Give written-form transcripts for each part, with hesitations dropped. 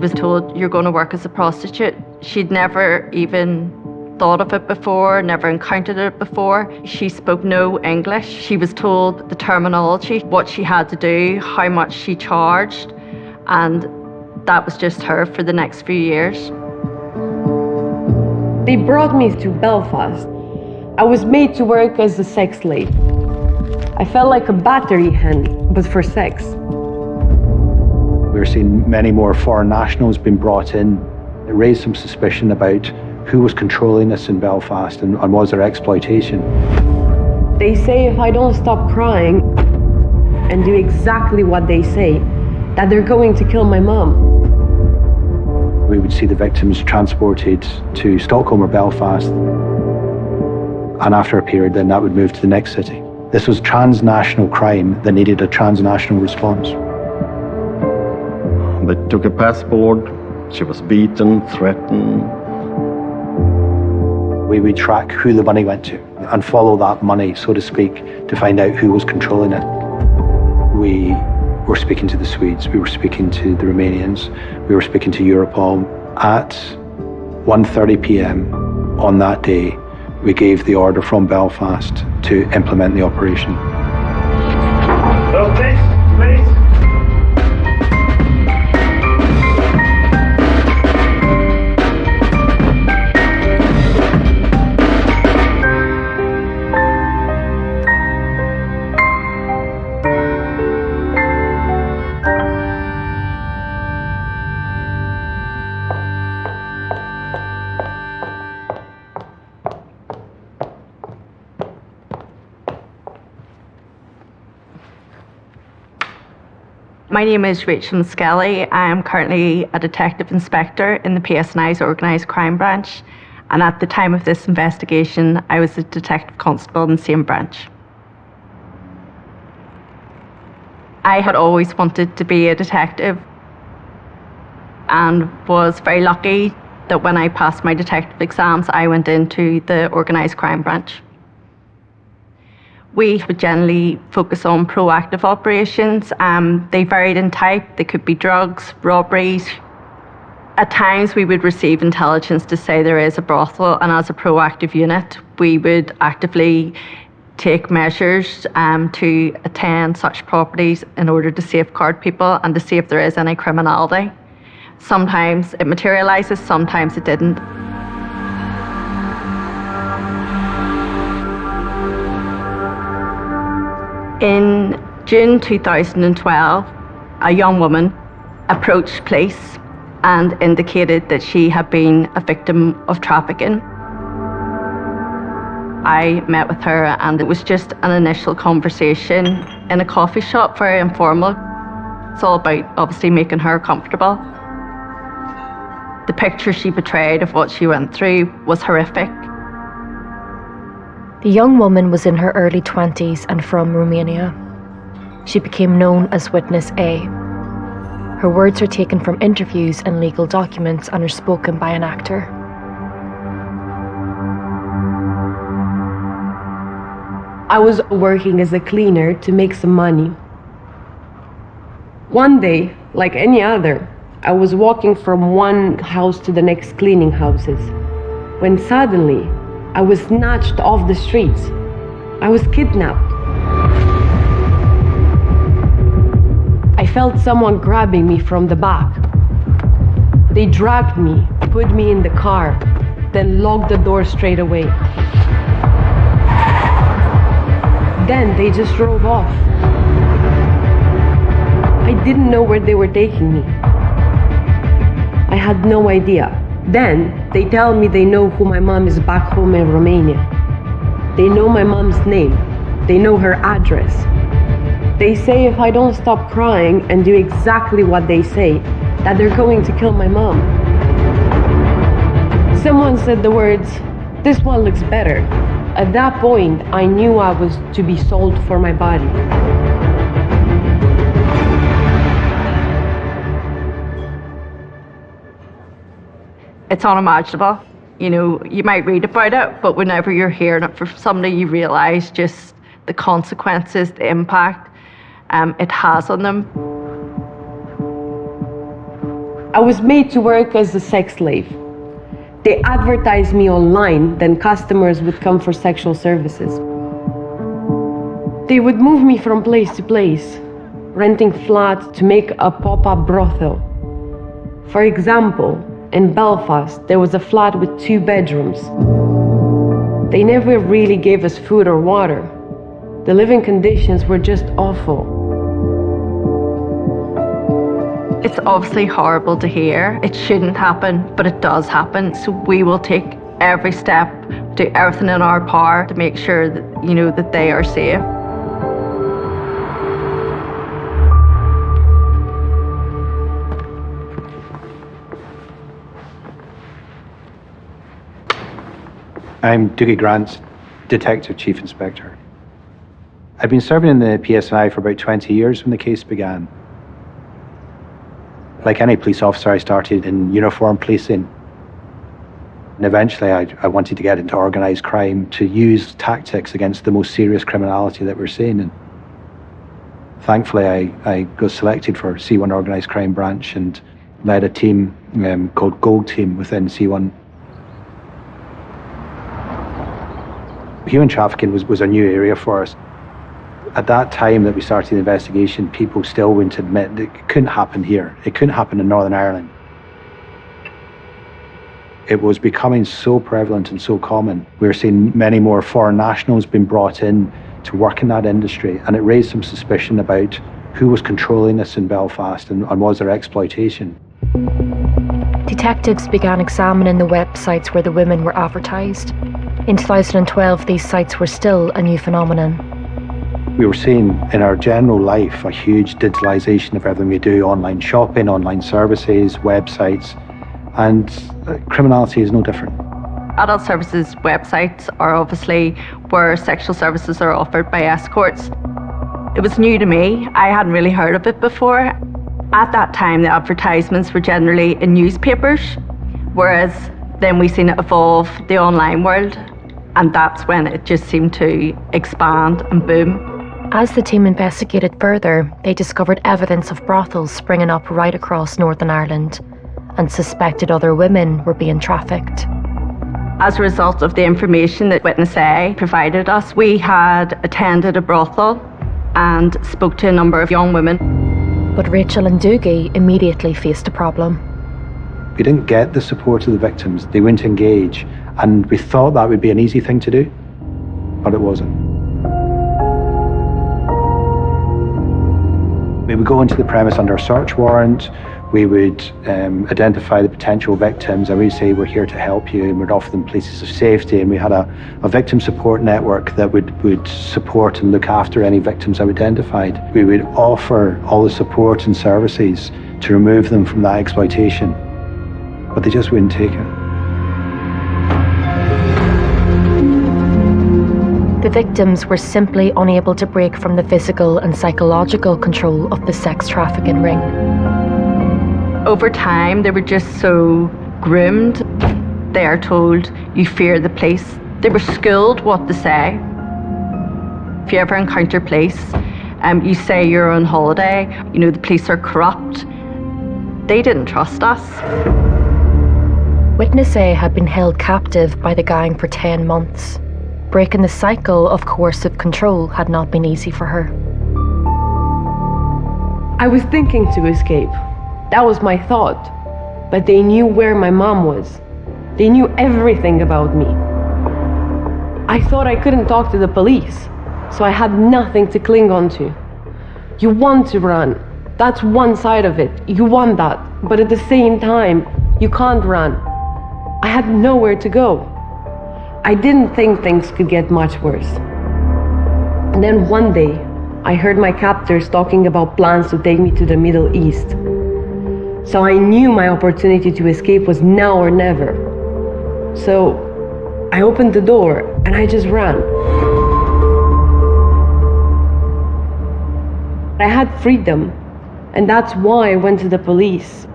was told, "You're going to work as a prostitute." She'd never even thought of it before, never encountered it before. She spoke no English. She was told the terminology, what she had to do, how much she charged, and that was just her for the next few years. They brought me to Belfast. I was made to work as a sex slave. I felt like a battery hen, but for sex. We're seeing many more foreign nationals being brought in. It raised some suspicion about who was controlling this in Belfast and was there exploitation. They say if I don't stop crying and do exactly what they say, that they're going to kill my mom. We would see the victims transported to Stockholm or Belfast, and after a period then that would move to the next city. This was transnational crime that needed a transnational response. They took a passport, she was beaten, threatened. We would track who the money went to and follow that money, so to speak, to find out who was controlling it. We were speaking to the Swedes, we were speaking to the Romanians, we were speaking to Europol. At 1:30 p.m. on that day, we gave the order from Belfast to implement the operation. Please. My name is Rachel Skelly. I am currently a detective inspector in the PSNI's Organised Crime Branch, and at the time of this investigation, I was a detective constable in the same branch. I had always wanted to be a detective and was very lucky that when I passed my detective exams, I went into the Organised Crime Branch. We would generally focus on proactive operations. They varied in type. They could be drugs, robberies. At times we would receive intelligence to say there is a brothel, and as a proactive unit, we would actively take measures to attend such properties in order to safeguard people and to see if there is any criminality. Sometimes it materialises, sometimes it didn't. In June 2012, a young woman approached police and indicated that she had been a victim of trafficking. I met with her and it was just an initial conversation in a coffee shop, very informal. It's all about obviously making her comfortable. The picture she portrayed of what she went through was horrific. The young woman was in her early 20s and from Romania. She became known as Witness A. Her words are taken from interviews and legal documents and are spoken by an actor. I was working as a cleaner to make some money. One day, like any other, I was walking from one house to the next cleaning houses, when suddenly I was snatched off the streets. I was kidnapped. I felt someone grabbing me from the back. They dragged me, put me in the car, then locked the door straight away. Then they just drove off. I didn't know where they were taking me. I had no idea. Then they tell me they know who my mom is back home in Romania. They know my mom's name. They know her address. They say if I don't stop crying and do exactly what they say, that they're going to kill my mom. Someone said the words, "This one looks better." At that point, I knew I was to be sold for my body. It's unimaginable. You know, you might read about it, but whenever you're hearing it from somebody, you realise just the consequences, the impact it has on them. I was made to work as a sex slave. They advertised me online, then customers would come for sexual services. They would move me from place to place, renting flats to make a pop-up brothel. For example, in Belfast, there was a flat with 2 bedrooms. They never really gave us food or water. The living conditions were just awful. It's obviously horrible to hear. It shouldn't happen, but it does happen. So we will take every step, do everything in our power to make sure that, that they are safe. I'm Dougie Grant, Detective Chief Inspector. I'd been serving in the PSNI for about 20 years when the case began. Like any police officer, I started in uniform policing. And eventually I wanted to get into organised crime to use tactics against the most serious criminality that we're seeing. And thankfully I got selected for C1 Organised Crime Branch and led a team called Gold Team within C1. Human trafficking was a new area for us. At that time that we started the investigation, people still wouldn't admit that it couldn't happen here. It couldn't happen in Northern Ireland. It was becoming so prevalent and so common. We were seeing many more foreign nationals being brought in to work in that industry, and it raised some suspicion about who was controlling this in Belfast and was there exploitation. Detectives began examining the websites where the women were advertised. In 2012, these sites were still a new phenomenon. We were seeing in our general life a huge digitalisation of everything we do, online shopping, online services, websites, and criminality is no different. Adult services websites are obviously where sexual services are offered by escorts. It was new to me. I hadn't really heard of it before. At that time, the advertisements were generally in newspapers, whereas then we seen it evolve the online world, and that's when it just seemed to expand and boom. As the team investigated further, they discovered evidence of brothels springing up right across Northern Ireland and suspected other women were being trafficked. As a result of the information that Witness A provided us, we had attended a brothel and spoke to a number of young women. But Rachel and Dougie immediately faced a problem. We didn't get the support of the victims. They wouldn't engage, and we thought that would be an easy thing to do, but it wasn't. We would go into the premise under a search warrant. We would identify the potential victims, and we'd say, we're here to help you, and we'd offer them places of safety. And we had a victim support network that would support and look after any victims that we identified. We would offer all the support and services to remove them from that exploitation, but they just wouldn't take it. The victims were simply unable to break from the physical and psychological control of the sex trafficking ring. Over time, they were just so groomed. They are told, you fear the police. They were schooled what to say. If you ever encounter police, you say you're on holiday, the police are corrupt. They didn't trust us. Witness A had been held captive by the gang for 10 months. Breaking the cycle of coercive control had not been easy for her. I was thinking to escape. That was my thought. But they knew where my mom was. They knew everything about me. I thought I couldn't talk to the police, so I had nothing to cling on to. You want to run. That's one side of it. You want that. But at the same time, you can't run. I had nowhere to go. I didn't think things could get much worse. And then one day, I heard my captors talking about plans to take me to the Middle East. So I knew my opportunity to escape was now or never. So I opened the door and I just ran. I had freedom, and that's why I went to the police.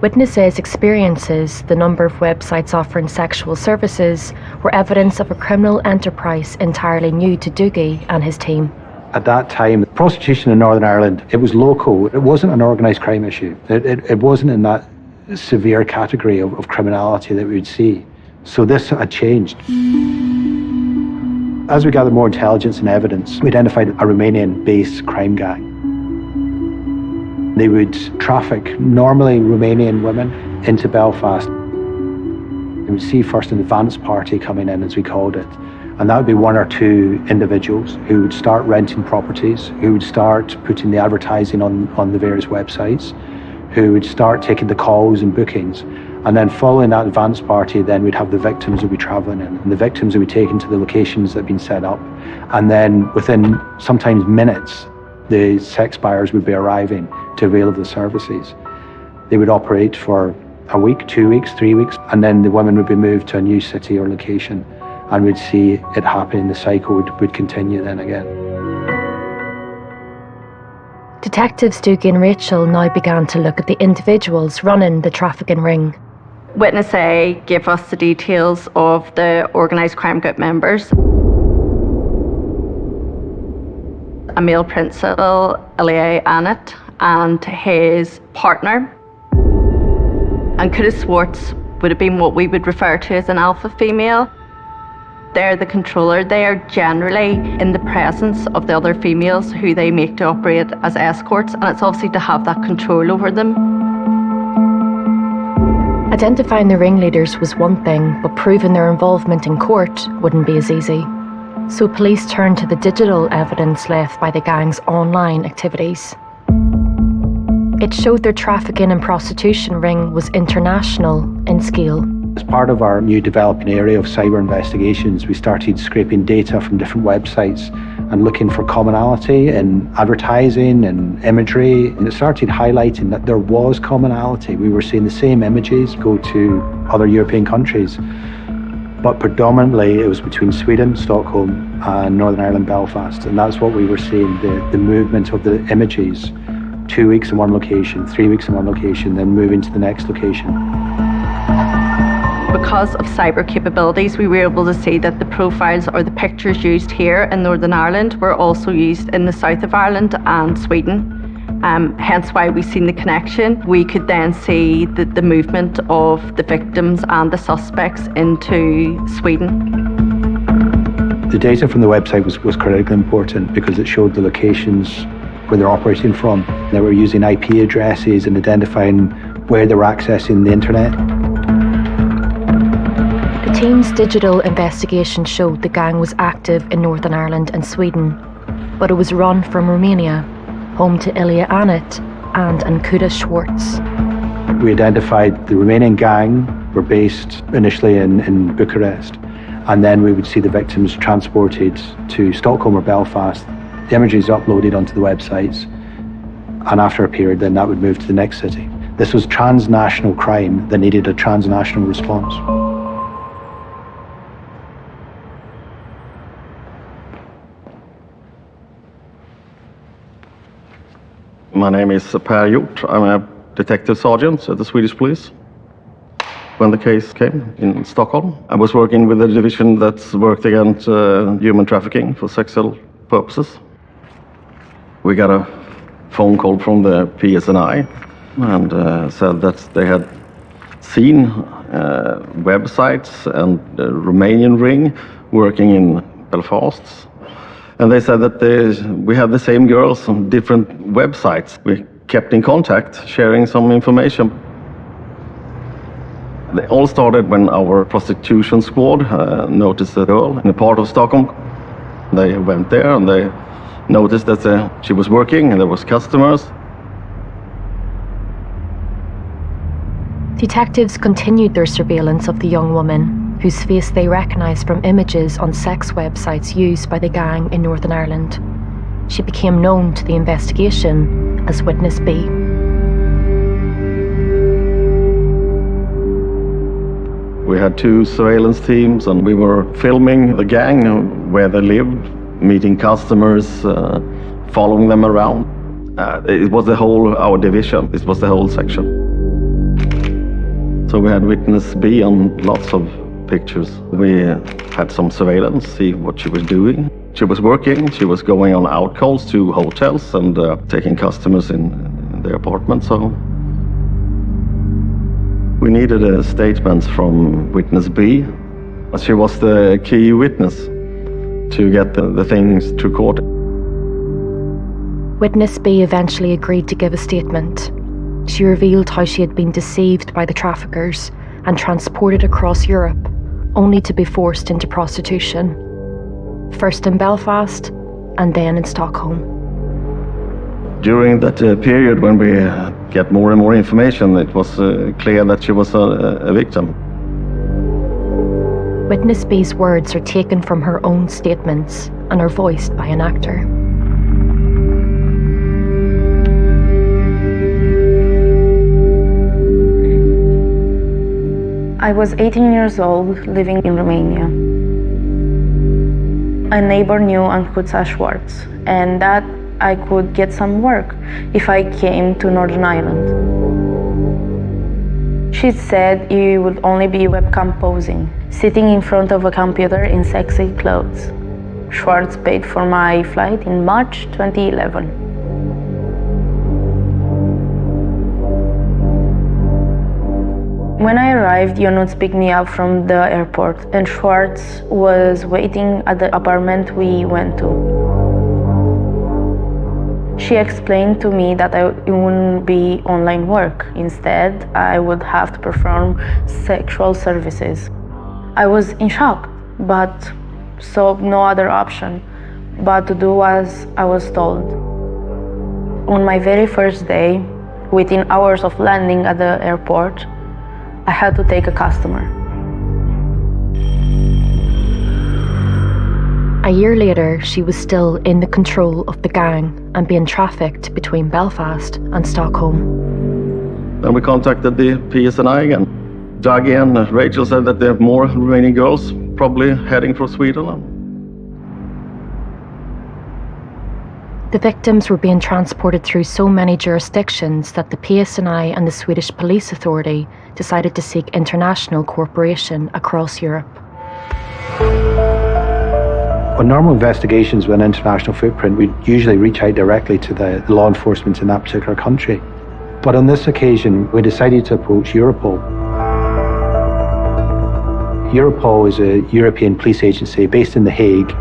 Witness A's experiences, the number of websites offering sexual services, were evidence of a criminal enterprise entirely new to Dougie and his team. At that time, prostitution in Northern Ireland, it was local. It wasn't an organised crime issue. It wasn't in that severe category of criminality that we would see. So this had changed. As we gathered more intelligence and evidence, we identified a Romanian-based crime gang. They would traffic normally Romanian women into Belfast. We would see first an advance party coming in, as we called it, and that would be one or two individuals who would start renting properties, who would start putting the advertising on the various websites, who would start taking the calls and bookings. And then following that advance party, then we'd have the victims who would be travelling in, and the victims would be taken to the locations that had been set up. And then within sometimes minutes, the sex buyers would be arriving to avail of the services. They would operate for a week, 2 weeks, 3 weeks, and then the women would be moved to a new city or location, and we'd see it happening. The cycle would continue then again. Detectives Doogie and Rachel now began to look at the individuals running the trafficking ring. Witness A gave us the details of the organised crime group members. A male principal, Ilya Annett, and his partner. And Kuda Schwartz would have been what we would refer to as an alpha female. They're the controller. They are generally in the presence of the other females who they make to operate as escorts, and it's obviously to have that control over them. Identifying the ringleaders was one thing, but proving their involvement in court wouldn't be as easy. So police turned to the digital evidence left by the gang's online activities. It showed their trafficking and prostitution ring was international in scale. As part of our new developing area of cyber investigations, we started scraping data from different websites and looking for commonality in advertising and imagery. And it started highlighting that there was commonality. We were seeing the same images go to other European countries. But predominantly it was between Sweden, Stockholm, and Northern Ireland, Belfast. And that's what we were seeing, the movement of the images. 2 weeks in one location, 3 weeks in one location, then moving to the next location. Because of cyber capabilities, we were able to see that the profiles or the pictures used here in Northern Ireland were also used in the south of Ireland and Sweden. Hence why we've seen the connection. We could then see the movement of the victims and the suspects into Sweden. The data from the website was critically important because it showed the locations where they're operating from. They were using IP addresses and identifying where they were accessing the internet. The team's digital investigation showed the gang was active in Northern Ireland and Sweden, but it was run from Romania, home to Ilya Annett and Kuda Schwartz. We identified the Romanian gang were based initially in Bucharest, and then we would see the victims transported to Stockholm or Belfast. The images uploaded onto the websites, and after a period then that would move to the next city. This was transnational crime that needed a transnational response. My name is Per Hjort. I'm a detective sergeant at the Swedish police. When the case came in Stockholm, I was working with a division that's worked against human trafficking for sexual purposes. We got a phone call from the PSNI and said that they had seen websites and the Romanian ring working in Belfast. And they said that we had the same girls on different websites. We kept in contact, sharing some information. They all started when our prostitution squad noticed a girl in a part of Stockholm. They went there and they noticed that she was working and there was customers. Detectives continued their surveillance of the young woman, whose face they recognised from images on sex websites used by the gang in Northern Ireland. She became known to the investigation as Witness B. We had 2 surveillance teams and we were filming the gang, where they lived, meeting customers, following them around. It was our division, it was the whole section. So we had Witness B on lots of pictures. We had some surveillance, see what she was doing. She was working, she was going on out calls to hotels and taking customers in their apartment. So we needed statements from witness B. She was the key witness to get the things to court. Witness B eventually agreed to give a statement. She revealed how she had been deceived by the traffickers and transported across Europe, only to be forced into prostitution. First in Belfast, and then in Stockholm. During that period when we get more and more information, it was clear that she was a victim. Witness B's words are taken from her own statements and are voiced by an actor. I was 18 years old, living in Romania. A neighbor knew Ancuța Schwarz, and that I could get some work if I came to Northern Ireland. She said it would only be webcam posing, sitting in front of a computer in sexy clothes. Schwarz paid for my flight in March 2011. When I arrived, Ionuț picked me up from the airport, and Schwarz was waiting at the apartment we went to. She explained to me that it wouldn't be online work. Instead, I would have to perform sexual services. I was in shock, but saw no other option but to do as I was told. On my very first day, within hours of landing at the airport, I had to take a customer. A year later, she was still in the control of the gang and being trafficked between Belfast and Stockholm. Then we contacted the PSNI again. Doug and Rachel said that there are more Romanian girls probably heading for Sweden. The victims were being transported through so many jurisdictions that the PSNI and the Swedish Police Authority decided to seek international cooperation across Europe. On normal investigations with an international footprint, we'd usually reach out directly to the law enforcement in that particular country. But on this occasion, we decided to approach Europol. Europol is a European police agency based in The Hague.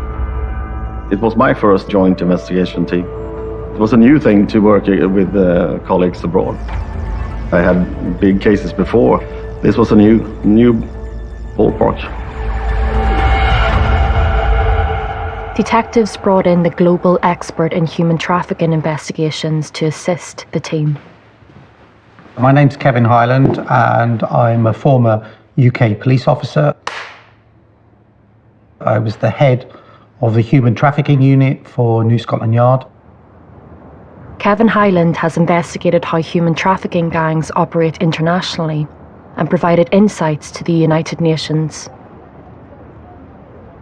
It was my first joint investigation team. It was a new thing to work with colleagues abroad. I had big cases before. This was a new ballpark. Detectives brought in the global expert in human trafficking investigations to assist the team. My name's Kevin Hyland, and I'm a former UK police officer. I was the head of the human trafficking unit for New Scotland Yard. Kevin Hyland has investigated how human trafficking gangs operate internationally and provided insights to the United Nations.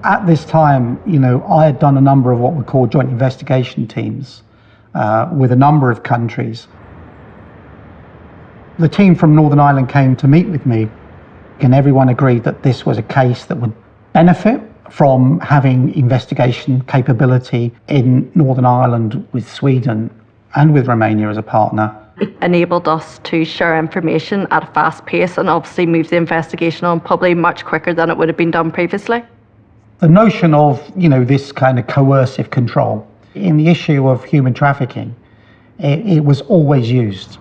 At this time, I had done a number of what we call joint investigation teams with a number of countries. The team from Northern Ireland came to meet with me, and everyone agreed that this was a case that would benefit from having investigation capability in Northern Ireland with Sweden and with Romania as a partner. It enabled us to share information at a fast pace and obviously move the investigation on probably much quicker than it would have been done previously. The notion of, this kind of coercive control in the issue of human trafficking, it was always used.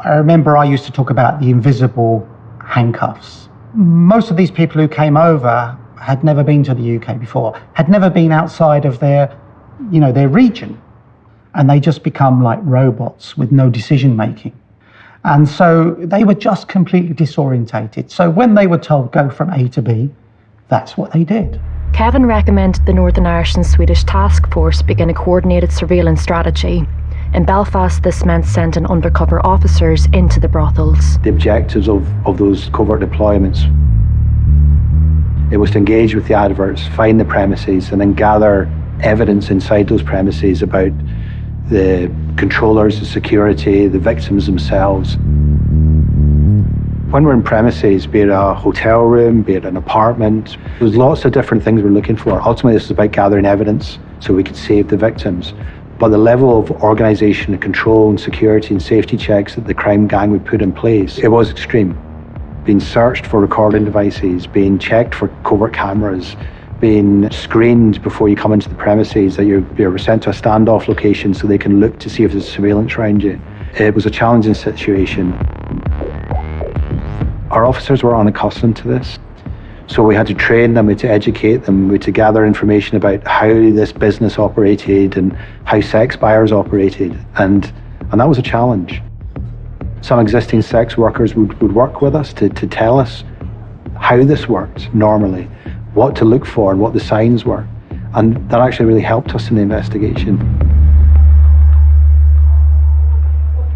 I remember I used to talk about the invisible handcuffs. Most of these people who came over had never been to the UK before, had never been outside of their region. And they just become like robots with no decision making. And so they were just completely disorientated. So when they were told go from A to B, that's what they did. Kevin recommended the Northern Irish and Swedish task force begin a coordinated surveillance strategy. In Belfast, this meant sending undercover officers into the brothels. The objectives of those covert deployments, it was to engage with the adverts, find the premises, and then gather evidence inside those premises about the controllers, the security, the victims themselves. When we're in premises, be it a hotel room, be it an apartment, there's lots of different things we're looking for. Ultimately, this is about gathering evidence so we could save the victims. But the level of organisation and control and security and safety checks that the crime gang would put in place, it was extreme. Being searched for recording devices, being checked for covert cameras, being screened before you come into the premises, that you're sent to a standoff location so they can look to see if there's surveillance around you. It was a challenging situation. Our officers were unaccustomed to this. So we had to train them, we had to educate them, we had to gather information about how this business operated and how sex buyers operated. And that was a challenge. Some existing sex workers would work with us to tell us how this worked normally, what to look for and what the signs were. And that actually really helped us in the investigation.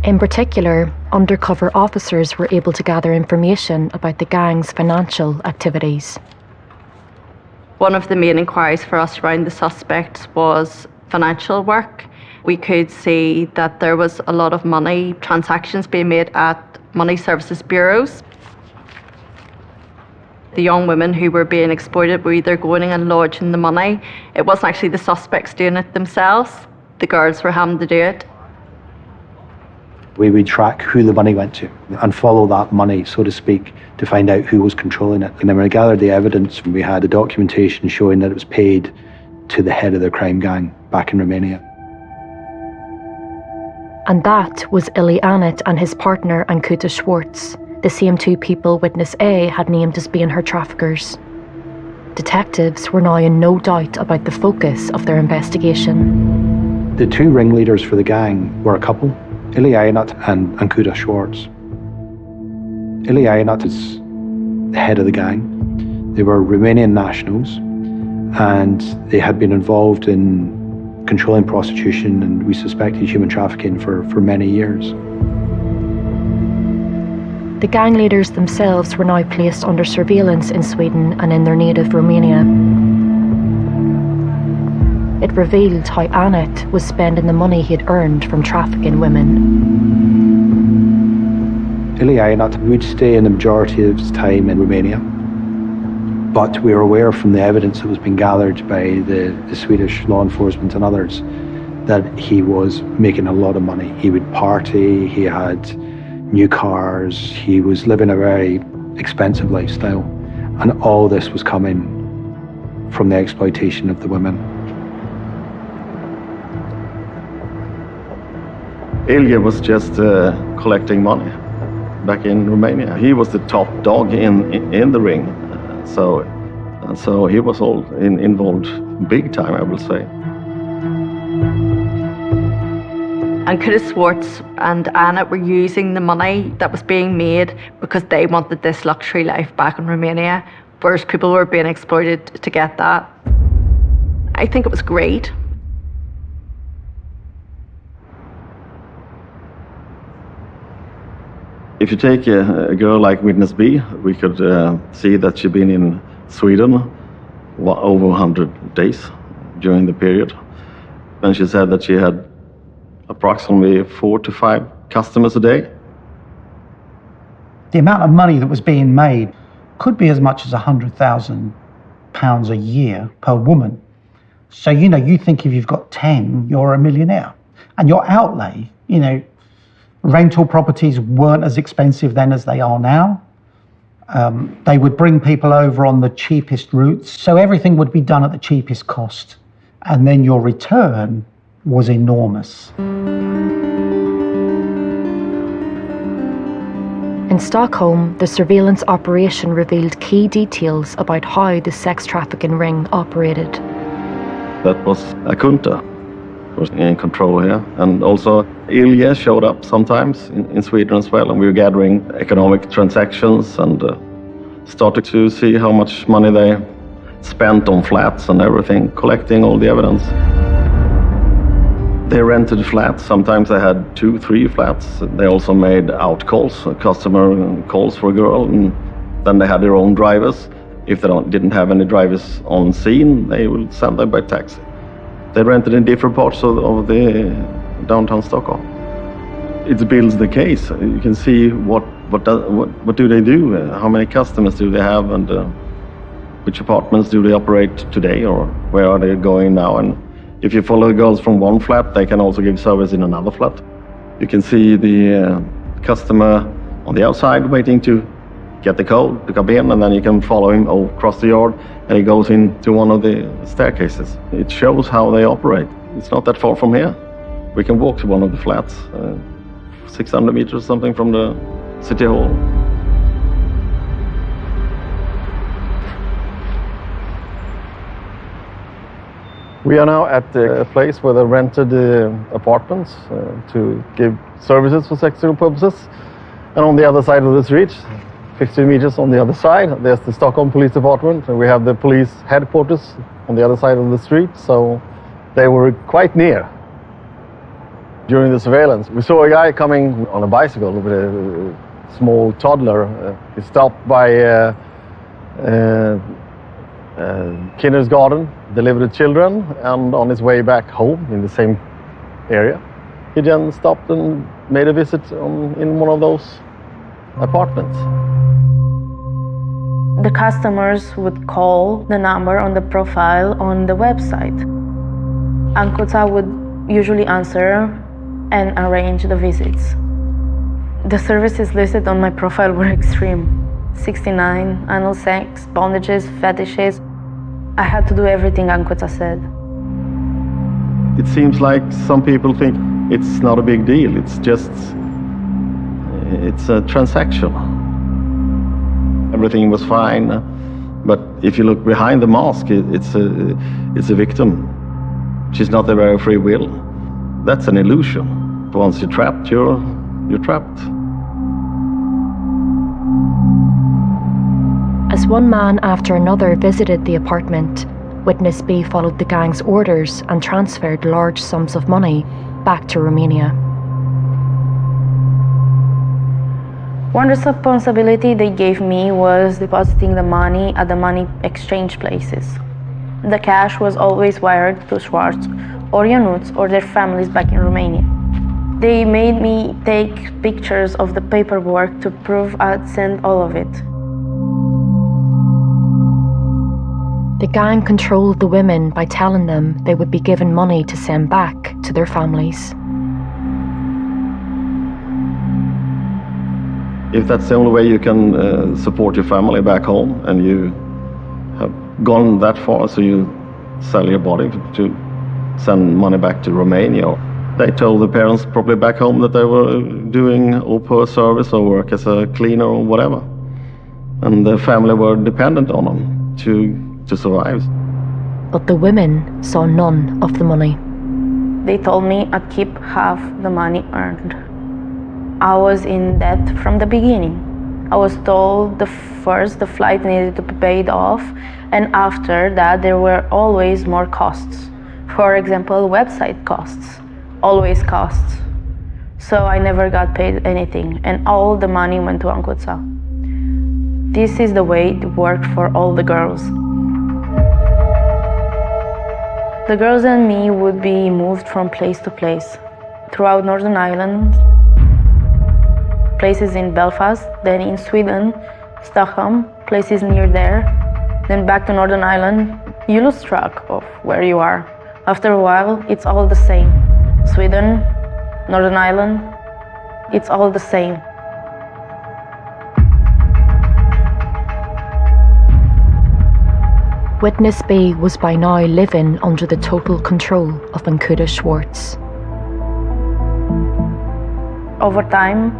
In particular, undercover officers were able to gather information about the gang's financial activities. One of the main inquiries for us around the suspects was financial work. We could see that there was a lot of money transactions being made at money services bureaus. The young women who were being exploited were either going in and lodging the money. It wasn't actually the suspects doing it themselves. The girls were having to do it. We would track who the money went to and follow that money, so to speak, to find out who was controlling it. And then when we gathered the evidence, we had the documentation showing that it was paid to the head of the crime gang back in Romania. And that was Ili Anat and his partner Ankuta Schwartz, the same two people Witness A had named as being her traffickers. Detectives were now in no doubt about the focus of their investigation. The two ringleaders for the gang were a couple, Ili Anat and Ankuta Schwartz. Ili Anat is the head of the gang. They were Romanian nationals and they had been involved in controlling prostitution and we suspected human trafficking for many years. The gang leaders themselves were now placed under surveillance in Sweden and in their native Romania. It revealed how Anat was spending the money he had earned from trafficking women. Ili Anat would stay in the majority of his time in Romania, but we were aware from the evidence that was being gathered by the Swedish law enforcement and others that he was making a lot of money. He would party, he had new cars, he was living a very expensive lifestyle, and all this was coming from the exploitation of the women. Ilya was just collecting money back in Romania. He was the top dog in the ring, so he was all involved big time, I will say. Ankuta Schwartz and Anat were using the money that was being made because they wanted this luxury life back in Romania, whereas people were being exploited to get that. I think it was great. If you take a girl like Witness B, we could see that she'd been in Sweden over 100 days during the period. And she said that she had approximately 4 to 5 customers a day. The amount of money that was being made could be as much as £100,000 a year per woman. So, you think if you've got 10, you're a millionaire. And your outlay, rental properties weren't as expensive then as they are now. They would bring people over on the cheapest routes. So everything would be done at the cheapest cost. And then your return was enormous. In Stockholm, the surveillance operation revealed key details about how the sex trafficking ring operated. That was Ankuta who was in control here. And also Ilya showed up sometimes in Sweden as well. And we were gathering economic transactions and started to see how much money they spent on flats and everything, collecting all the evidence. They rented flats. Sometimes they had 2, 3 flats. They also made out calls, customer calls for a girl, and then they had their own drivers. If they didn't have any drivers on scene, they would send them by taxi. They rented in different parts of the downtown Stockholm. it builds the case. You can see what do they do, how many customers do they have, and which apartments do they operate today, or where are they going now. And if you follow the girls from one flat, they can also give service in another flat. You can see the customer on the outside waiting to get the code to come in, and then you can follow him across the yard, and he goes into one of the staircases. It shows how they operate. It's not that far from here. We can walk to one of the flats, 600 meters or something from the city hall. We are now at the place where they rented the apartments to give services for sexual purposes. And on the other side of the street, 50 meters on the other side, there's the Stockholm Police Department, and we have the police headquarters on the other side of the street, so they were quite near. During the surveillance, we saw a guy coming on a bicycle with a small toddler. He stopped by kindergarten, delivered the children, and on his way back home in the same area, he then stopped and made a visit in one of those apartments. The customers would call the number on the profile on the website. Ankuta would usually answer and arrange the visits. The services listed on my profile were extreme. 69, anal sex, bondages, fetishes. I had to do everything Ankuta said. It seems like some people think it's not a big deal. It's a transaction. Everything was fine, but if you look behind the mask, it's a victim. She's not there by free will. That's an illusion. Once you're trapped, you're trapped. As one man after another visited the apartment, Witness B followed the gang's orders and transferred large sums of money back to Romania. One responsibility they gave me was depositing the money at the money exchange places. The cash was always wired to Schwarz or Ionuț or their families back in Romania. They made me take pictures of the paperwork to prove I'd sent all of it. The gang controlled the women by telling them they would be given money to send back to their families. If that's the only way you can support your family back home, and you have gone that far, so you sell your body to send money back to Romania. They told the parents probably back home that they were doing au pair service or work as a cleaner or whatever. And the family were dependent on them to survive. But the women saw none of the money. They told me I'd keep half the money earned. I was in debt from the beginning. I was told the flight needed to be paid off, and after that there were always more costs. For example, website costs, always costs. So I never got paid anything, and all the money went to Ankuta. This is the way it worked for all the girls. The girls and me would be moved from place to place throughout Northern Ireland, places in Belfast, then in Sweden, Stockholm, places near there, then back to Northern Ireland. You lose track of where you are. After a while, it's all the same. Sweden, Northern Ireland, it's all the same. Witness B was by now living under the total control of Ankuta Schwarz. Over time,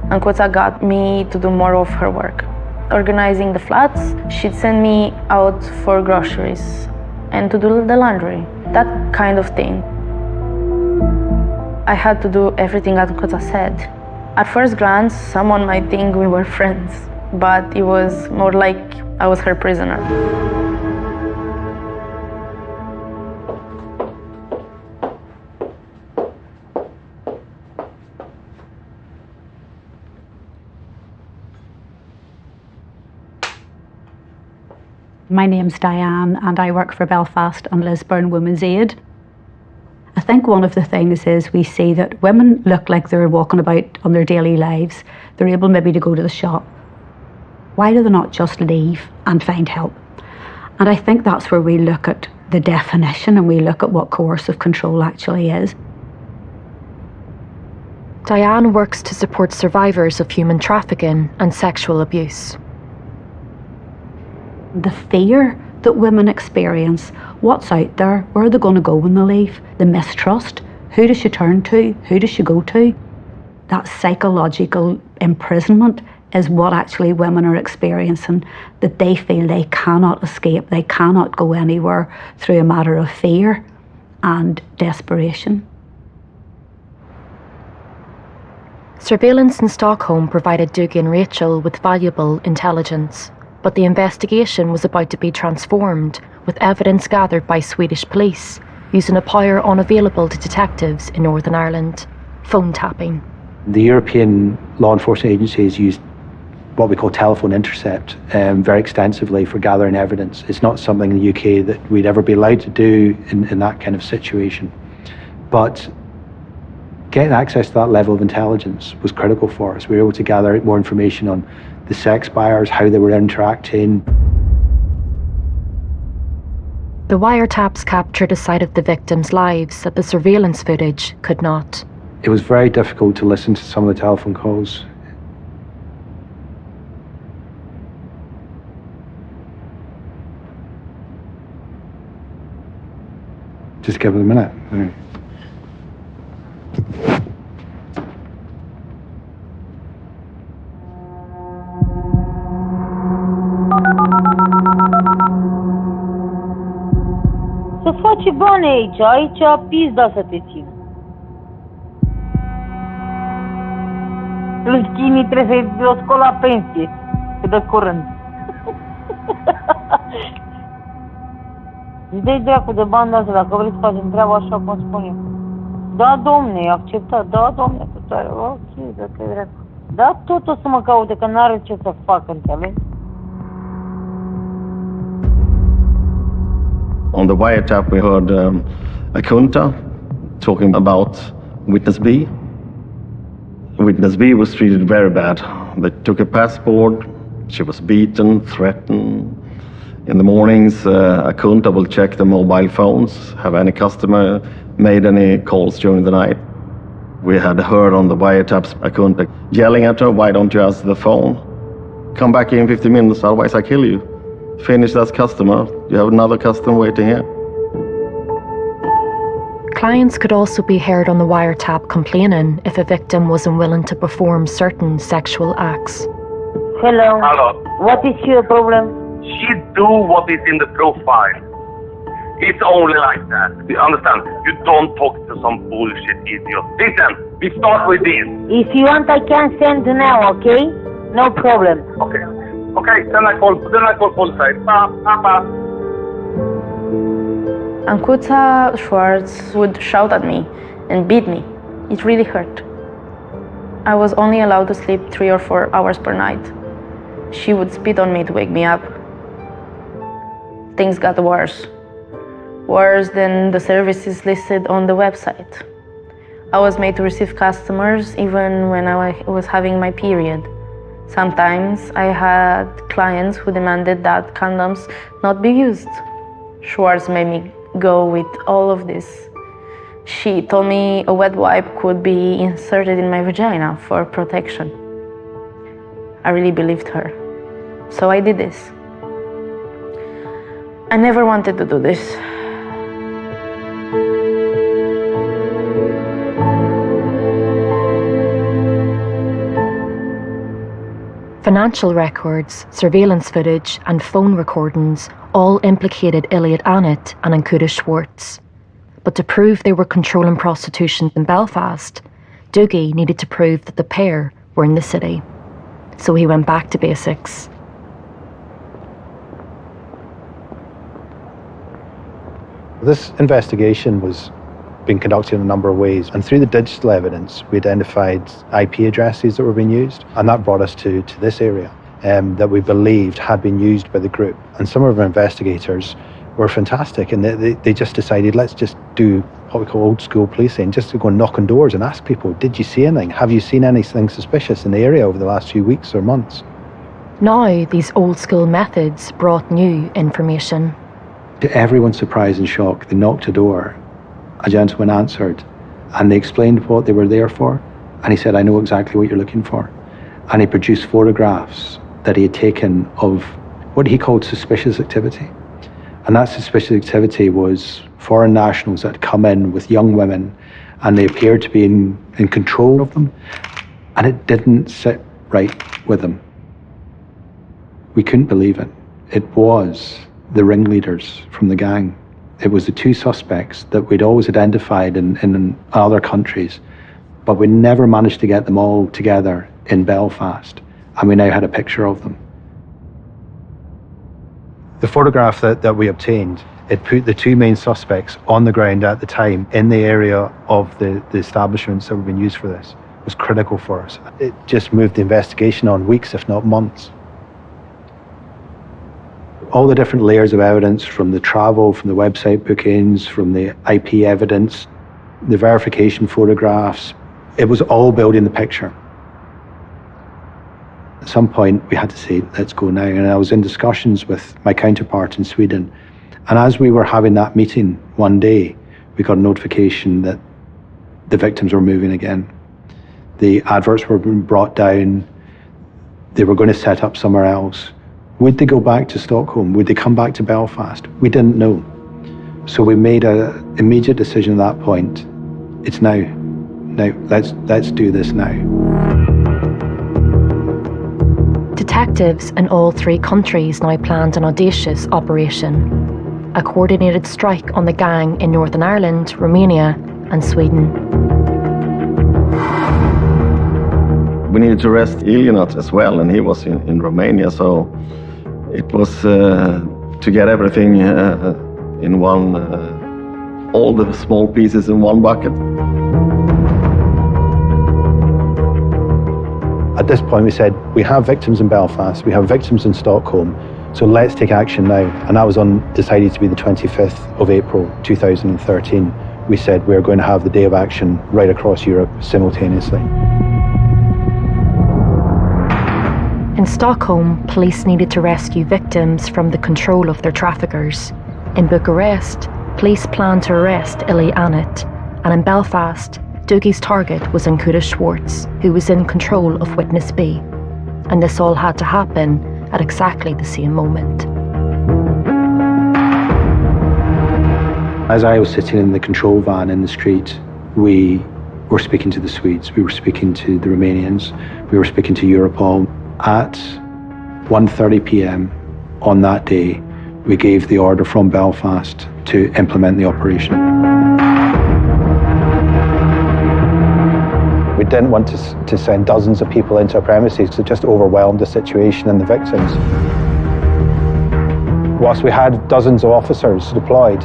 Ankuta got me to do more of her work. Organizing the flats, she'd send me out for groceries and to do the laundry, that kind of thing. I had to do everything Ankuta said. At first glance, someone might think we were friends, but it was more like I was her prisoner. My name's Diane and I work for Belfast and Lisburn Women's Aid. I think one of the things is we see that women look like they're walking about on their daily lives. They're able maybe to go to the shop. Why do they not just leave and find help? And I think that's where we look at the definition and we look at what coercive control actually is. Diane works to support survivors of human trafficking and sexual abuse. The fear that women experience, what's out there, where are they going to go when they leave, the mistrust, who does she turn to, who does she go to? That psychological imprisonment is what actually women are experiencing, that they feel they cannot escape, they cannot go anywhere through a matter of fear and desperation. Surveillance in Stockholm provided Dougie and Rachel with valuable intelligence, but the investigation was about to be transformed with evidence gathered by Swedish police using a power unavailable to detectives in Northern Ireland: phone tapping. The European law enforcement agencies used what we call telephone intercept very extensively for gathering evidence. It's not something in the UK that we'd ever be allowed to do in that kind of situation. But getting access to that level of intelligence was critical for us. We were able to gather more information on the sex buyers, how they were interacting. The wiretaps captured a side of the victims' lives that the surveillance footage could not. It was very difficult to listen to some of the telephone calls. Just give it a minute. Să faci bani aici pizda să te țină. Lui Chini trebuie să-i o scol la pensie, cât de curând. Dă-i dracu de bani de-astea, dacă vrei să facem treaba așa cum spun eu. Da, domne, e acceptat, da, domne, că tare, ok, dacă e dracu. Da, tot o să mă caute, că n-are ce să facă, înțelegi? On the wiretap, we heard a Kunta talking about Witness B. Witness B was treated very bad. They took her passport, she was beaten, threatened. In the mornings, a Kunta will check the mobile phones, have any customer made any calls during the night. We had heard on the wiretaps a Kunta yelling at her, "Why don't you answer the phone? Come back in 50 minutes, otherwise I kill you. Finish that customer. You have another customer waiting here." Clients could also be heard on the wiretap complaining if a victim wasn't willing to perform certain sexual acts. Hello. Hello. What is your problem? She do what is in the profile. It's only like that. You understand? You don't talk to some bullshit idiot. Listen, we start with this. If you want, I can send now, okay? No problem. Okay. Okay, then I call police. Pa. And Kunta Schwartz would shout at me and beat me. It really hurt. I was only allowed to sleep 3 or 4 hours per night. She would spit on me to wake me up. Things got worse than the services listed on the website. I was made to receive customers even when I was having my period. Sometimes I had clients who demanded that condoms not be used. Schwartz made me go with all of this. She told me a wet wipe could be inserted in my vagina for protection. I really believed her. So I did this. I never wanted to do this. Financial records, surveillance footage, and phone recordings all implicated Iliad Annett and Ankuta Schwartz. But to prove they were controlling prostitution in Belfast, Dougie needed to prove that the pair were in the city. So he went back to basics. This investigation was being conducted in a number of ways, and through the digital evidence we identified IP addresses that were being used, and that brought us to this area that we believed had been used by the group. And some of our investigators were fantastic, and they just decided, let's just do what we call old school policing, just to go and knock on doors and ask people, did you see anything? Have you seen anything suspicious in the area over the last few weeks or months? Now, these old school methods brought new information. To everyone's surprise and shock, they knocked a door, a gentleman answered, and they explained what they were there for, and he said, I know exactly what you're looking for. And he produced photographs that he had taken of what he called suspicious activity. And that suspicious activity was foreign nationals that had come in with young women, and they appeared to be in control of them, and it didn't sit right with them. We couldn't believe it. It was the ringleaders from the gang. It was the two suspects that we'd always identified in other countries, but we never managed to get them all together in Belfast, and we now had a picture of them. The photograph that we obtained, it put the two main suspects on the ground at the time in the area of the establishments that were being used for this. It was critical for us. It just moved the investigation on weeks, if not months. All the different layers of evidence, from the travel, from the website bookings, from the IP evidence, the verification photographs, it was all building the picture. At some point, we had to say, let's go now. And I was in discussions with my counterpart in Sweden. And as we were having that meeting one day, we got a notification that the victims were moving again. The adverts were being brought down. They were going to set up somewhere else. Would they go back to Stockholm? Would they come back to Belfast? We didn't know. So we made an immediate decision at that point. It's now. Now, let's do this now. Detectives in all three countries now planned an audacious operation. A coordinated strike on the gang in Northern Ireland, Romania, and Sweden. We needed to arrest Ilyanot as well, and he was in Romania, so it was to get everything in one, all the small pieces in one bucket. At this point, we said, we have victims in Belfast, we have victims in Stockholm, so let's take action now. And that was decided to be the 25th of April 2013. We said we're going to have the day of action right across Europe simultaneously. In Stockholm, police needed to rescue victims from the control of their traffickers. In Bucharest, police planned to arrest Ili Anit, and in Belfast, Dougie's target was Nkuta Schwartz, who was in control of Witness B. And this all had to happen at exactly the same moment. As I was sitting in the control van in the street, we were speaking to the Swedes, we were speaking to the Romanians, we were speaking to Europol. At 1:30 p.m. on that day, we gave the order from Belfast to implement the operation. We didn't want to send dozens of people into our premises because it just overwhelmed the situation and the victims. Whilst we had dozens of officers deployed,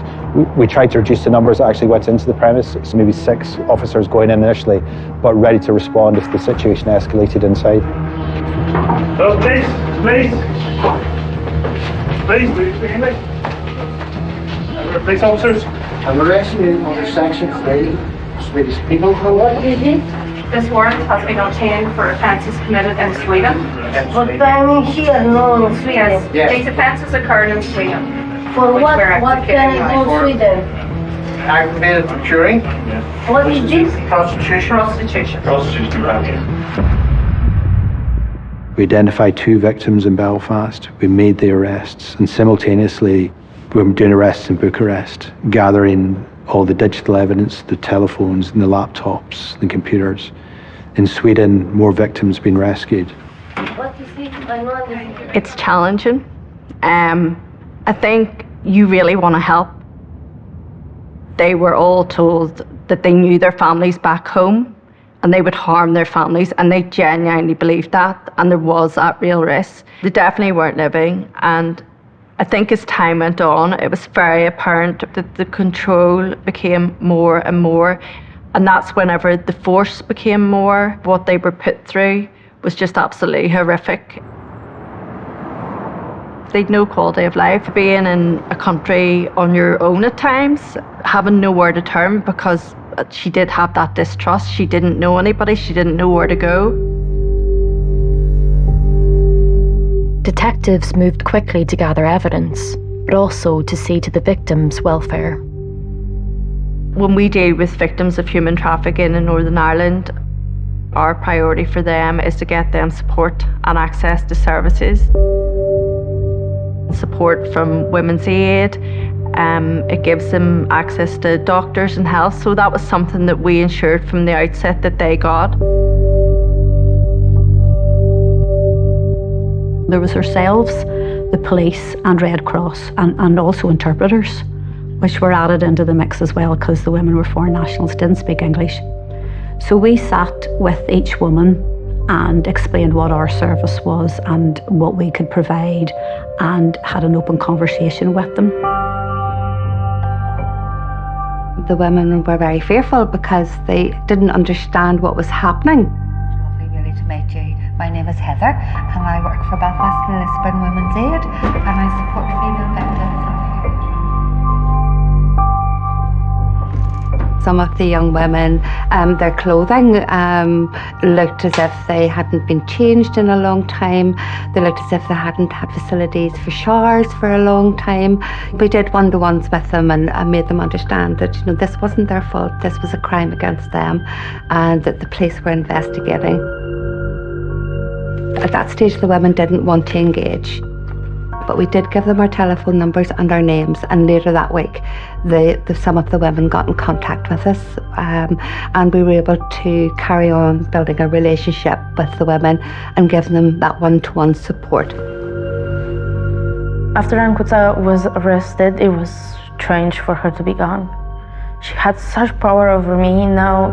we tried to reduce the numbers that actually went into the premises, so maybe 6 officers going in initially, but ready to respond if the situation escalated inside. So please, police officers. I'm arresting you under Section 3, Swedish Penal Code. What is it? This warrant has been obtained for offences committed in Sweden. But I'm here, no in Sweden. Yes, these offences occurred in Sweden. For what? What can I do in Sweden? Aggravated procuring. What is this? Prostitution. Prostitution, right. We identified 2 victims in Belfast. We made the arrests, and simultaneously we were doing arrests in Bucharest, gathering all the digital evidence, the telephones and the laptops, the computers. In Sweden, more victims being rescued. What is it? I know this. It's challenging. I think you really want to help. They were all told that they knew their families back home and they would harm their families, and they genuinely believed that, and there was that real risk. They definitely weren't living, and I think as time went on, it was very apparent that the control became more and more, and that's whenever the force became more. What they were put through was just absolutely horrific. They'd no quality of life. Being in a country on your own at times, having nowhere to turn because she did have that distrust. She didn't know anybody. She didn't know where to go. Detectives moved quickly to gather evidence, but also to see to the victims' welfare. When we deal with victims of human trafficking in Northern Ireland, our priority for them is to get them support and access to services. Support from Women's Aid. It gives them access to doctors and health. So that was something that we ensured from the outset that they got. There was ourselves, the police and Red Cross and also interpreters, which were added into the mix as well because the women were foreign nationals, didn't speak English. So we sat with each woman and explained what our service was and what we could provide and had an open conversation with them. The women were very fearful because they didn't understand what was happening. Lovely really to meet you. My name is Heather and I work for Belfast and Lisbon Women's Aid and I support female victims. Some of the young women, their clothing looked as if they hadn't been changed in a long time. They looked as if they hadn't had facilities for showers for a long time. We did one-to-ones with them and made them understand that this wasn't their fault, this was a crime against them and that the police were investigating. At that stage the women didn't want to engage. But we did give them our telephone numbers and our names, and later that week some of the women got in contact with us and we were able to carry on building a relationship with the women and give them that one-to-one support. After Ankuta was arrested, it was strange for her to be gone. She had such power over me, now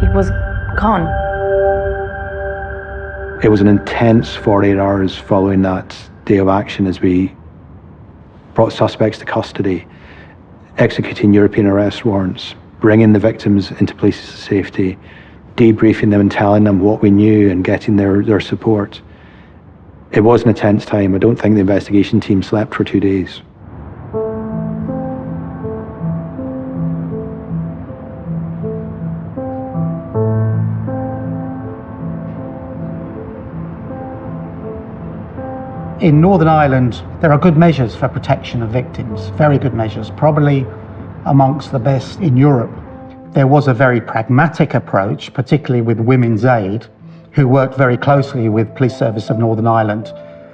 it was gone. It was an intense 48 hours following that day of action as we brought suspects to custody, executing European arrest warrants, bringing the victims into places of safety, debriefing them and telling them what we knew and getting their support. It was an intense time. I don't think the investigation team slept for 2 days. In Northern Ireland, there are good measures for protection of victims, very good measures, probably amongst the best in Europe. There was a very pragmatic approach, particularly with Women's Aid, who worked very closely with Police Service of Northern Ireland.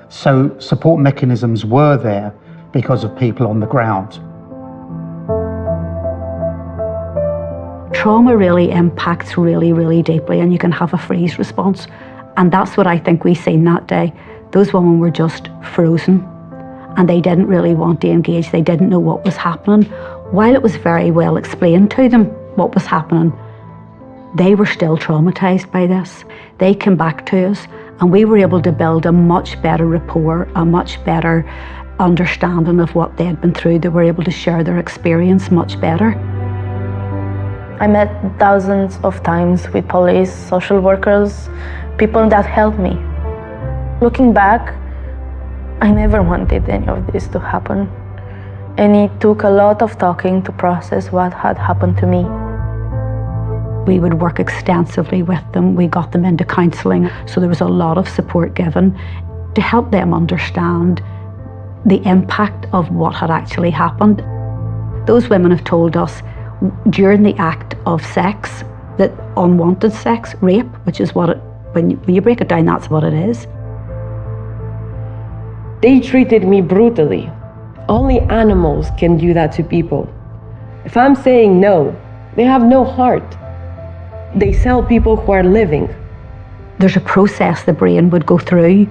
So support mechanisms were there because of people on the ground. Trauma really impacts really, really deeply and you can have a freeze response. And that's what I think we seen that day. Those women were just frozen and they didn't really want to engage. They didn't know what was happening. While it was very well explained to them what was happening, they were still traumatized by this. They came back to us and we were able to build a much better rapport, a much better understanding of what they had been through. They were able to share their experience much better. I met thousands of times with police, social workers, people that helped me. Looking back, I never wanted any of this to happen. And it took a lot of talking to process what had happened to me. We would work extensively with them. We got them into counselling. So there was a lot of support given to help them understand the impact of what had actually happened. Those women have told us during the act of sex, that unwanted sex, rape, which is what it, when you break it down, that's what it is. They treated me brutally. Only animals can do that to people. If I'm saying no, they have no heart. They sell people who are living. There's a process the brain would go through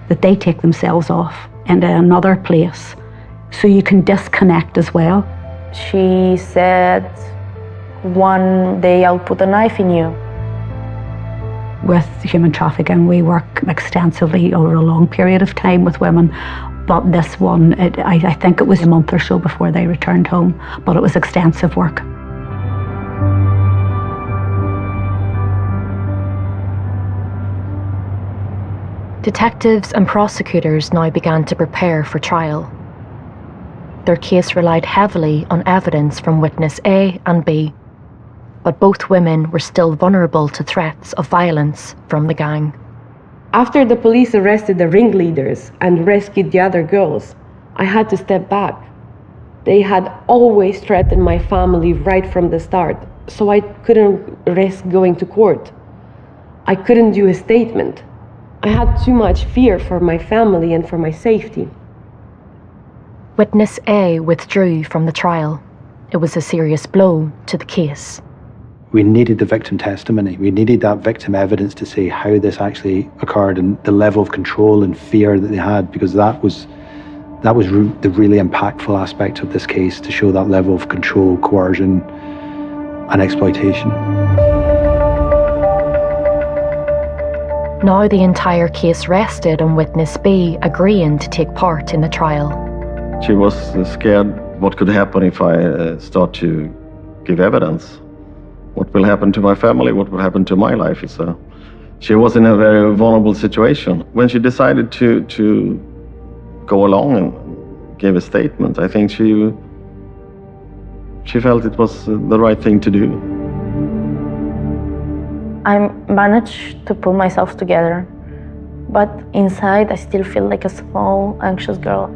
that they take themselves off into another place so you can disconnect as well. She said, one day I'll put a knife in you. With human trafficking, we work extensively over a long period of time with women, but this one, I think it was a month or so before they returned home, but it was extensive work. Detectives and prosecutors now began to prepare for trial. Their case relied heavily on evidence from witness A and B, but both women were still vulnerable to threats of violence from the gang. After the police arrested the ringleaders and rescued the other girls, I had to step back. They had always threatened my family right from the start, so I couldn't risk going to court. I couldn't do a statement. I had too much fear for my family and for my safety. Witness A withdrew from the trial. It was a serious blow to the case. We needed the victim testimony. We needed that victim evidence to say how this actually occurred and the level of control and fear that they had, because that was the really impactful aspect of this case, to show that level of control, coercion, and exploitation. Now the entire case rested on witness B agreeing to take part in the trial. She was scared what could happen if I start to give evidence. What will happen to my family? What will happen to my life? She was in a very vulnerable situation. When she decided to go along and give a statement, I think she felt it was the right thing to do. I managed to pull myself together, but inside I still feel like a small, anxious girl.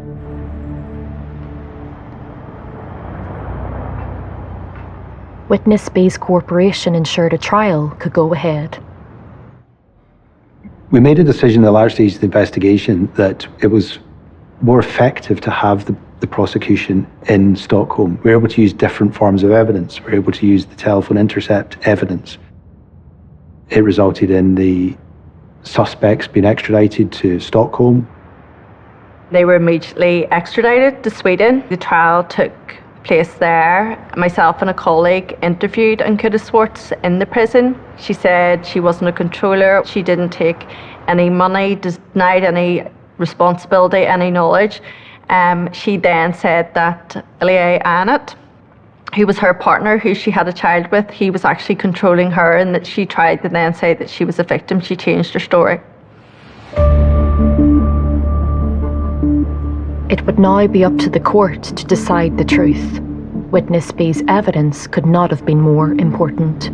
Witness B's corporation ensured a trial could go ahead. We made a decision at a large stage of the investigation that it was more effective to have the prosecution in Stockholm. We were able to use different forms of evidence. We were able to use the telephone intercept evidence. It resulted in the suspects being extradited to Stockholm. They were immediately extradited to Sweden. The trial took place there. Myself and a colleague interviewed Ankudda Swartz in the prison. She said she wasn't a controller. She didn't take any money, denied any responsibility, any knowledge. She then said that Ilya Annett, who was her partner, who she had a child with, he was actually controlling her, and that she tried to then say that she was a victim. She changed her story. It would now be up to the court to decide the truth. Witness B's evidence could not have been more important.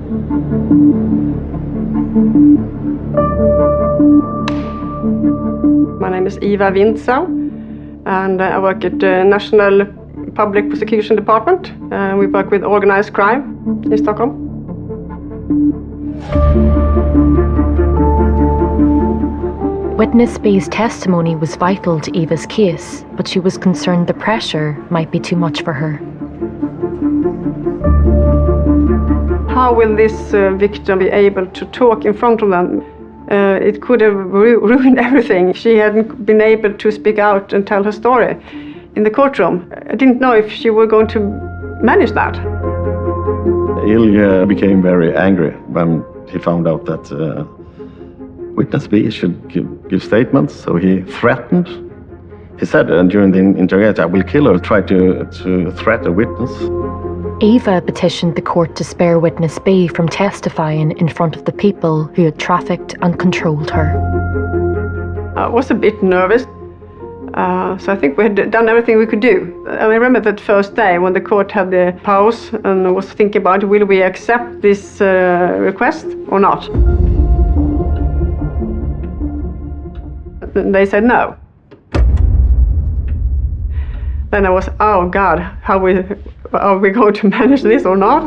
My name is Eva Windsau, and I work at the National Public Prosecution Department. We work with organized crime in Stockholm. Witness B's testimony was vital to Eva's case, but she was concerned the pressure might be too much for her. How will this victim be able to talk in front of them? It could have ruined everything. She hadn't been able to speak out and tell her story in the courtroom. I didn't know if she were going to manage that. Ilya became very angry when he found out that Witness B should give statements, so he threatened. He said during the interrogation, "I will kill her," tried to threaten a witness. Eva petitioned the court to spare Witness B from testifying in front of the people who had trafficked and controlled her. I was a bit nervous, so I think we had done everything we could do. I remember that first day when the court had the pause and was thinking about, will we accept this request or not? They said no. Then I was, oh God, are we going to manage this or not?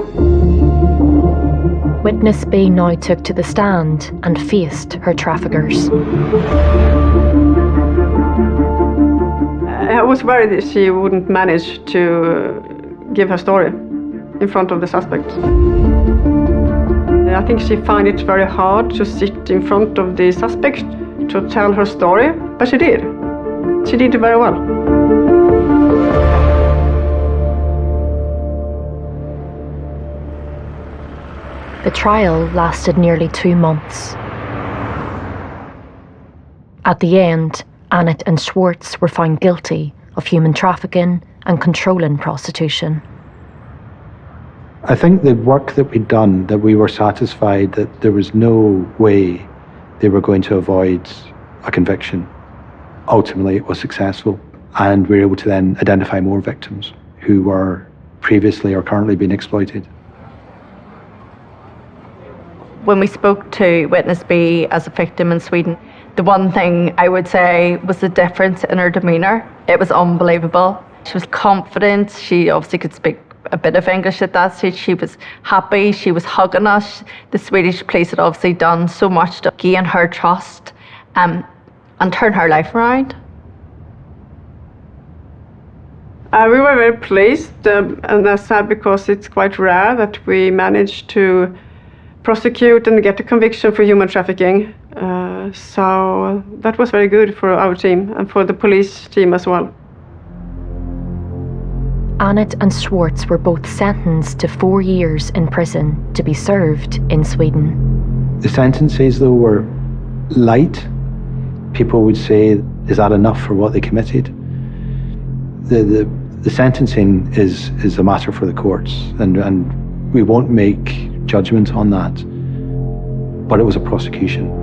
Witness B now took to the stand and faced her traffickers. I was worried that she wouldn't manage to give her story in front of the suspect. I think she found it very hard to sit in front of the suspect to tell her story, but she did. She did very well. The trial lasted nearly 2 months. At the end, Annett and Swartz were found guilty of human trafficking and controlling prostitution. I think the work that we'd done, that we were satisfied that there was no way they were going to avoid a conviction. Ultimately, it was successful, and we were able to then identify more victims who were previously or currently being exploited. When we spoke to Witness B as a victim in Sweden, the one thing I would say was the difference in her demeanour. It was unbelievable. She was confident. She obviously could speak a bit of English at that stage. She was happy. She was hugging us. The Swedish police had obviously done so much to gain her trust and turn her life around. We were very pleased, and that's sad because it's quite rare that we manage to prosecute and get a conviction for human trafficking. So that was very good for our team and for the police team as well. Annette and Schwartz were both sentenced to 4 years in prison to be served in Sweden. The sentences, though, were light. People would say, is that enough for what they committed? The sentencing is a matter for the courts, and we won't make judgment on that, but it was a prosecution.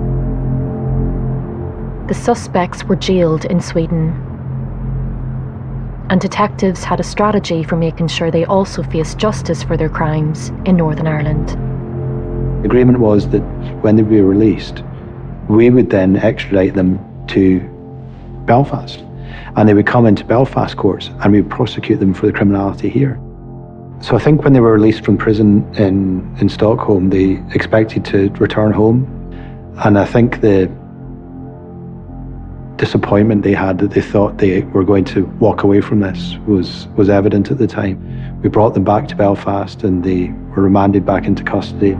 The suspects were jailed in Sweden, and detectives had a strategy for making sure they also faced justice for their crimes in Northern Ireland. The agreement was that when they were released, we would then extradite them to Belfast, and they would come into Belfast courts and we would prosecute them for the criminality here. So I think when they were released from prison in Stockholm, they expected to return home, and I think the disappointment they had, that they thought they were going to walk away from this, was evident at the time. We brought them back to Belfast and they were remanded back into custody.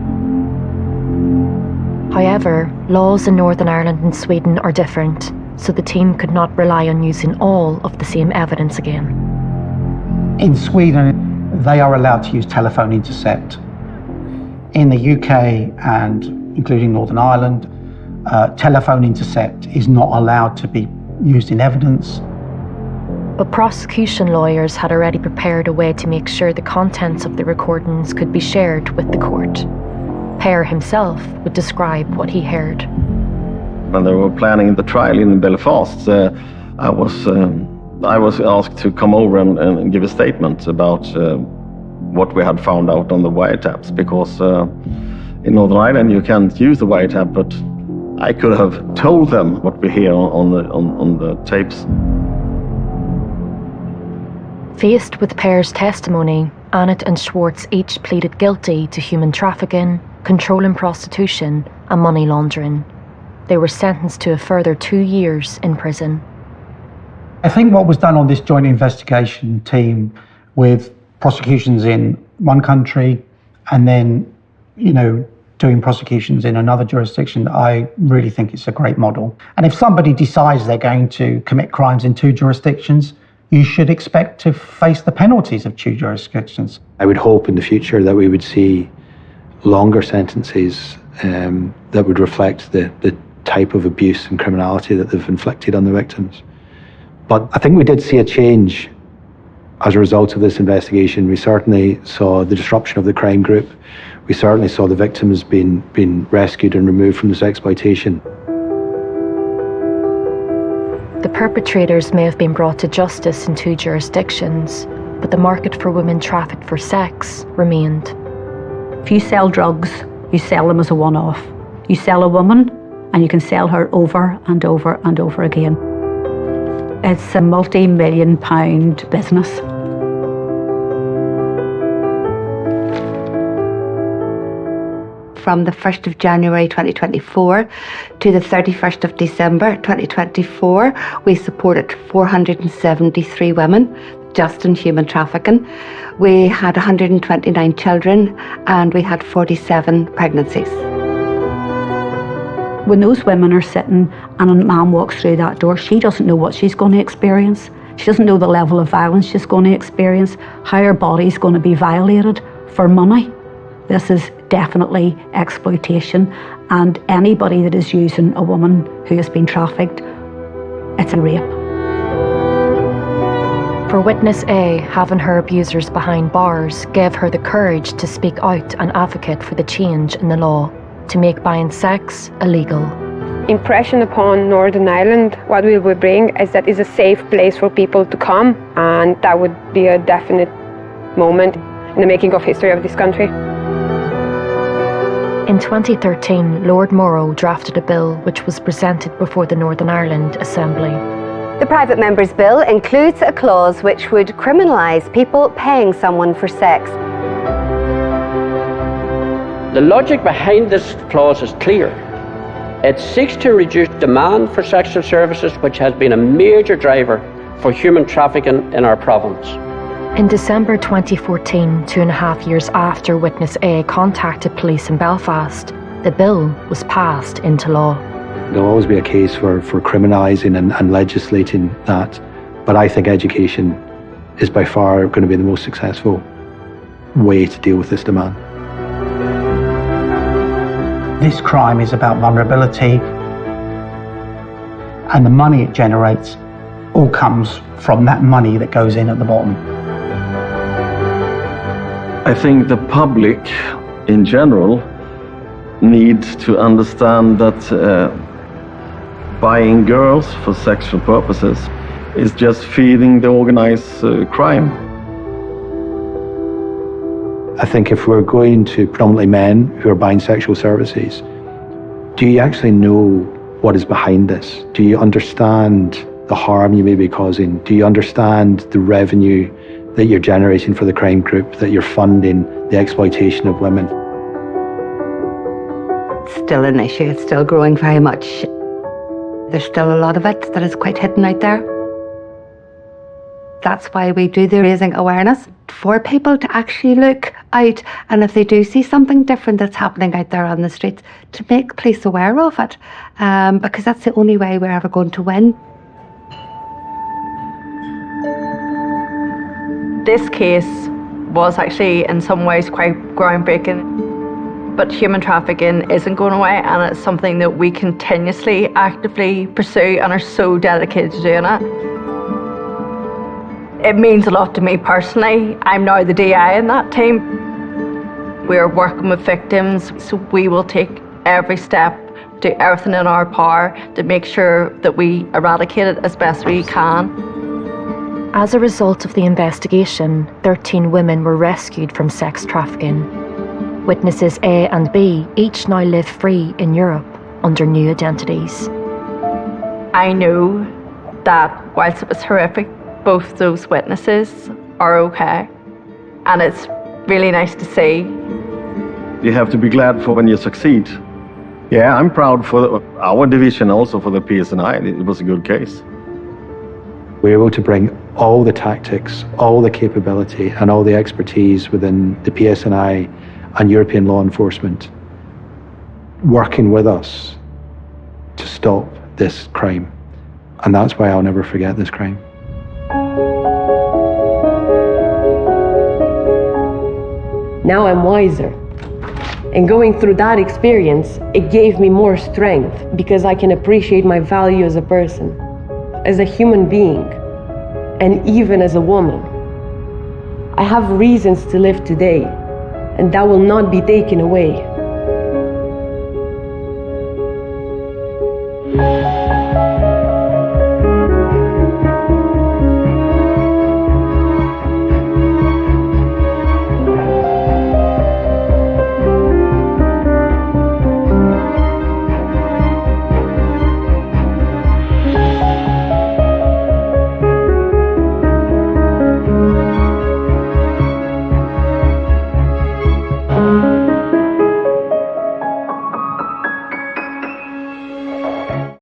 However, laws in Northern Ireland and Sweden are different, so the team could not rely on using all of the same evidence again. In Sweden, they are allowed to use telephone intercept. In the UK and including Northern Ireland, telephone intercept is not allowed to be used in evidence. But prosecution lawyers had already prepared a way to make sure the contents of the recordings could be shared with the court. Per himself would describe what he heard. When they were planning the trial in Belfast, I was asked to come over and give a statement about what we had found out on the wiretaps, because in Northern Ireland you can't use the wiretap, but I could have told them what we hear on the tapes. Faced with Per's testimony, Annette and Schwartz each pleaded guilty to human trafficking, controlling prostitution and money laundering. They were sentenced to a further 2 years in prison. I think what was done on this joint investigation team, with prosecutions in one country and then, doing prosecutions in another jurisdiction, I really think it's a great model. And if somebody decides they're going to commit crimes in 2 jurisdictions, you should expect to face the penalties of 2 jurisdictions. I would hope in the future that we would see longer sentences that would reflect the type of abuse and criminality that they've inflicted on the victims. But I think we did see a change as a result of this investigation. We certainly saw the disruption of the crime group. We certainly saw the victims being rescued and removed from this exploitation. The perpetrators may have been brought to justice in 2 jurisdictions, but the market for women trafficked for sex remained. If you sell drugs, you sell them as a one-off. You sell a woman and you can sell her over and over and over again. It's a multi-million-pound business. From the 1st of January 2024 to the 31st of December 2024, we supported 473 women just in human trafficking. We had 129 children and we had 47 pregnancies. When those women are sitting and a man walks through that door, she doesn't know what she's going to experience. She doesn't know the level of violence she's going to experience, how her body's going to be violated for money. This is definitely exploitation, and anybody that is using a woman who has been trafficked, it's a rape. For Witness A, having her abusers behind bars gave her the courage to speak out and advocate for the change in the law to make buying sex illegal. impression upon Northern Ireland, what we will bring is that it's a safe place for people to come, and that would be a definite moment in the making of history of this country. In 2013, Lord Morrow drafted a bill which was presented before the Northern Ireland Assembly. The private member's bill includes a clause which would criminalise people paying someone for sex. The logic behind this clause is clear. It seeks to reduce demand for sexual services, which has been a major driver for human trafficking in our province. In December 2014, 2.5 years after Witness A contacted police in Belfast, the bill was passed into law. There'll always be a case for criminalising and legislating that, but I think education is by far going to be the most successful way to deal with this demand. This crime is about vulnerability, and the money it generates all comes from that money that goes in at the bottom. I think the public in general needs to understand that buying girls for sexual purposes is just feeding the organized crime. I think if we're going to predominantly men who are buying sexual services, do you actually know what is behind this? Do you understand the harm you may be causing? Do you understand the revenue that you're generating for the crime group, that you're funding the exploitation of women? It's still an issue, it's still growing very much. There's still a lot of it that is quite hidden out there. That's why we do the raising awareness, for people to actually look out, and if they do see something different that's happening out there on the streets, to make police aware of it, because that's the only way we're ever going to win. This case was actually in some ways quite groundbreaking, but human trafficking isn't going away, and it's something that we continuously actively pursue and are so dedicated to doing it. It means a lot to me personally. I'm now the DI in that team. We're working with victims, so we will take every step, do everything in our power to make sure that we eradicate it as best we can. As a result of the investigation, 13 women were rescued from sex trafficking. Witnesses A and B each now live free in Europe under new identities. I know that whilst it was horrific, both those witnesses are okay, and it's really nice to see. You have to be glad for when you succeed. Yeah, I'm proud for our division, also for the PSNI. It was a good case. We're able to bring all the tactics, all the capability, and all the expertise within the PSNI and European law enforcement working with us to stop this crime. And that's why I'll never forget this crime. Now I'm wiser. And going through that experience, it gave me more strength because I can appreciate my value as a person, as a human being, and even as a woman. I have reasons to live today, and that will not be taken away.